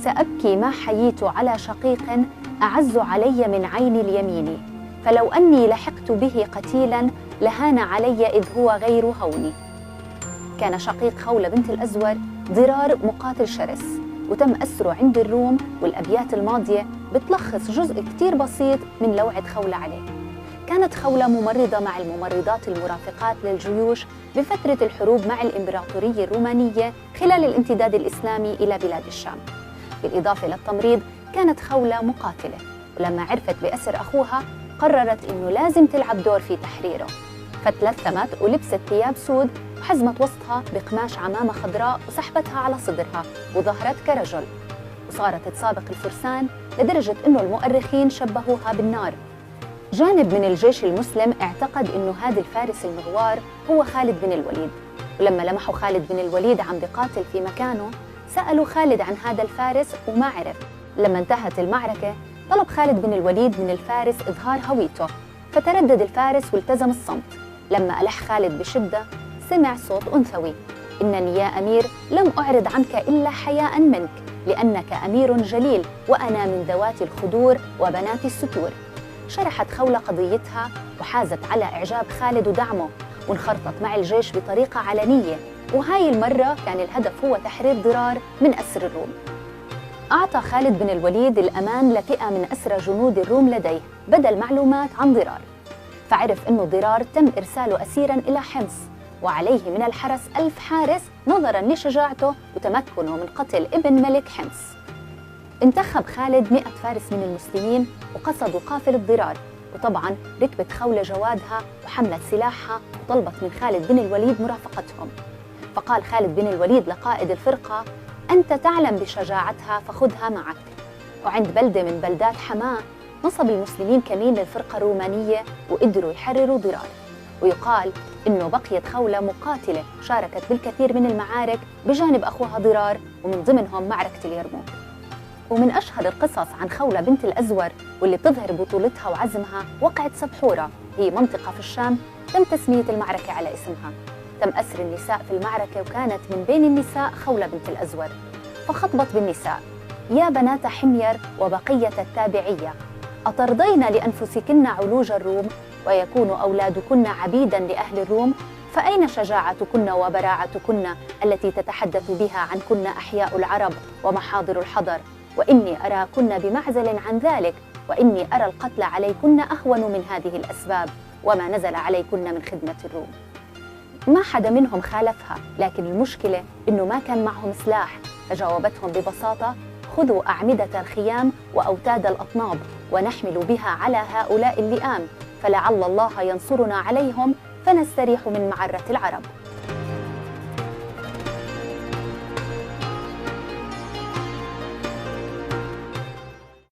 سأبكي ما حييت على شقيق أعز علي من عين اليمين، فلو أني لحقت به قتيلا لهان علي إذ هو غير هوني. كان شقيق خولة بنت الأزور ضرار مقاتل شرس، وتم أسره عند الروم، والأبيات الماضية بتلخص جزء كتير بسيط من لوعة خولة عليه. كانت خولة ممرضة مع الممرضات المرافقات للجيوش بفترة الحروب مع الإمبراطورية الرومانية خلال الامتداد الإسلامي إلى بلاد الشام. بالإضافة للتمريض كانت خولة مقاتلة، ولما عرفت بأسر أخوها قررت إنه لازم تلعب دور في تحريره، فتلثمت ولبست ثياب سود وحزمت وسطها بقماش عمامة خضراء وسحبتها على صدرها وظهرت كرجل، وصارت تسابق الفرسان لدرجة إنه المؤرخين شبهوها بالنار. جانب من الجيش المسلم اعتقد إنه هذا الفارس المغوار هو خالد بن الوليد، ولما لمحوا خالد بن الوليد عم بقاتل في مكانه سألوا خالد عن هذا الفارس وما عرف. لما انتهت المعركة طلب خالد بن الوليد من الفارس إظهار هويته، فتردد الفارس والتزم الصمت. لما ألح خالد بشدة سمع صوت أنثوي: إنني يا أمير لم أعرض عنك إلا حياء منك، لأنك أمير جليل وأنا من ذوات الخدور وبنات الستور. شرحت خولة قضيتها وحازت على إعجاب خالد ودعمه، وانخرطت مع الجيش بطريقة علنية، وهاي المرة كان الهدف هو تحرير ضرار من أسر الروم. أعطى خالد بن الوليد الأمان لفئة من أسرى جنود الروم لديه بدل معلومات عن ضرار، فعرف أنه ضرار تم إرساله أسيراً إلى حمص، وعليه من الحرس 1000 حارس نظراً لشجاعته وتمكنه من قتل ابن ملك حمص. انتخب خالد 100 فارس من المسلمين وقصدوا قافلة ضرار، وطبعاً ركبت خولة جوادها وحملت سلاحها وطلبت من خالد بن الوليد مرافقتهم. فقال خالد بن الوليد لقائد الفرقة: أنت تعلم بشجاعتها فخذها معك. وعند بلدة من بلدات حماة نصب المسلمين كمين للفرقة الرومانية وقدروا يحرروا ضرار. ويقال إنه بقيت خولة مقاتلة شاركت بالكثير من المعارك بجانب أخوها ضرار، ومن ضمنهم معركة اليرموك. ومن أشهر القصص عن خولة بنت الأزور واللي بتظهر بطولتها وعزمها وقعة سبحورة، هي منطقة في الشام تم تسمية المعركة على اسمها. تم أسر النساء في المعركة، وكانت من بين النساء خولة بنت الأزور، فخطبت بالنساء: يا بنات حمير وبقية التابعية، أترضين لأنفسكن علوج الروم ويكون أولادكن عبيداً لأهل الروم؟ فأين شجاعتكن وبراعتكن التي تتحدث بها عنكن أحياء العرب ومحاضر الحضر؟ وإني أراكن بمعزل عن ذلك، وإني أرى القتل عليكن أهون من هذه الأسباب وما نزل عليكن من خدمة الروم. ما حدا منهم خالفها، لكن المشكلة إنه ما كان معهم سلاح، فجاوبتهم ببساطة: خذوا أعمدة الخيام وأوتاد الأطناب ونحمل بها على هؤلاء اللئام، فلعل الله ينصرنا عليهم فنستريح من معرة العرب.